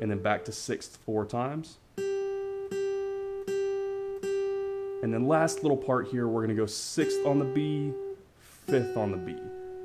and then back to sixth 4 times. And then last little part here, we're gonna go sixth on the B, fifth on the B.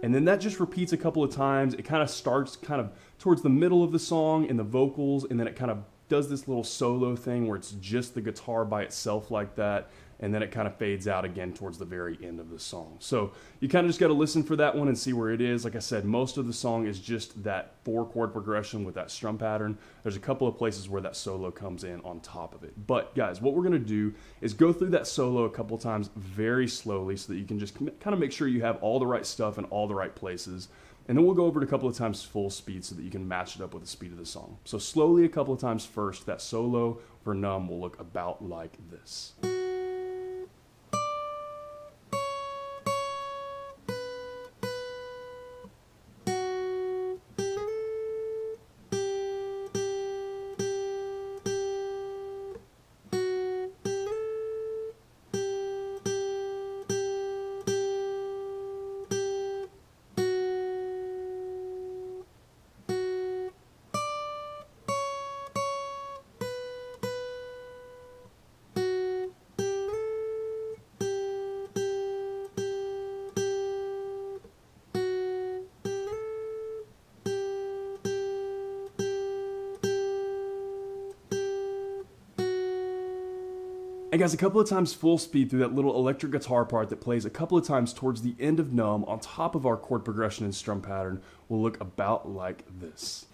And then that just repeats a couple of times. It kind of starts kind of towards the middle of the song in the vocals, and then it kind of does this little solo thing where it's just the guitar by itself like that, and then it kind of fades out again towards the very end of the song. So you kind of just got to listen for that one and see where it is. Like I said, most of the song is just that 4-chord progression with that strum pattern. There's a couple of places where that solo comes in on top of it. But guys, what we're going to do is go through that solo a couple of times very slowly so that you can just kind of make sure you have all the right stuff in all the right places. And then we'll go over it a couple of times full speed so that you can match it up with the speed of the song. So slowly a couple of times first, that solo for NUMB will look about like this. And guys, a couple of times full speed through that little electric guitar part that plays a couple of times towards the end of NUMB on top of our chord progression and strum pattern will look about like this.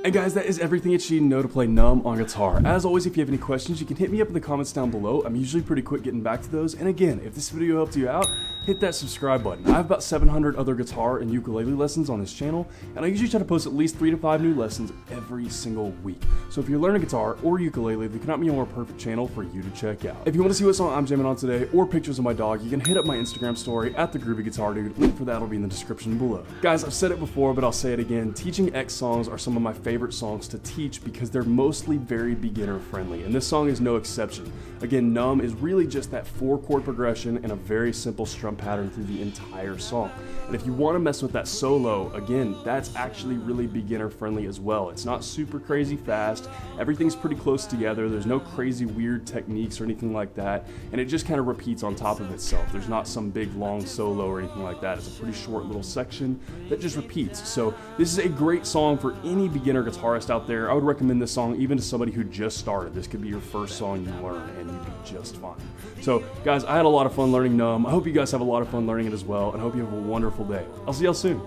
And guys, that is everything that you need to know to play NUMB on guitar. As always, if you have any questions, you can hit me up in the comments down below. I'm usually pretty quick getting back to those. And again, if this video helped you out, hit that subscribe button. I have about 700 other guitar and ukulele lessons on this channel, and I usually try to post at least 3 to 5 new lessons every single week. So if you're learning guitar or ukulele, there cannot be a more perfect channel for you to check out. If you want to see what song I'm jamming on today or pictures of my dog, you can hit up my Instagram story at @thegroovyguitardude. Link for that will be in the description below. Guys, I've said it before, but I'll say it again. Teaching X songs are some of my favorite songs to teach because they're mostly very beginner friendly, and this song is no exception. Again, NUMB is really just that 4-chord progression and a very simple strum pattern through the entire song. And if you want to mess with that solo, again, that's actually really beginner friendly as well. It's not super crazy fast. Everything's pretty close together. There's no crazy weird techniques or anything like that. And it just kind of repeats on top of itself. There's not some big long solo or anything like that. It's a pretty short little section that just repeats. So this is a great song for any beginner guitarist out there. I would recommend this song even to somebody who just started. This could be your first song you learn and you'd be just fine. So guys, I had a lot of fun learning NUMB. I hope you guys have a lot of fun learning it as well, and I hope you have a wonderful day. I'll see y'all soon.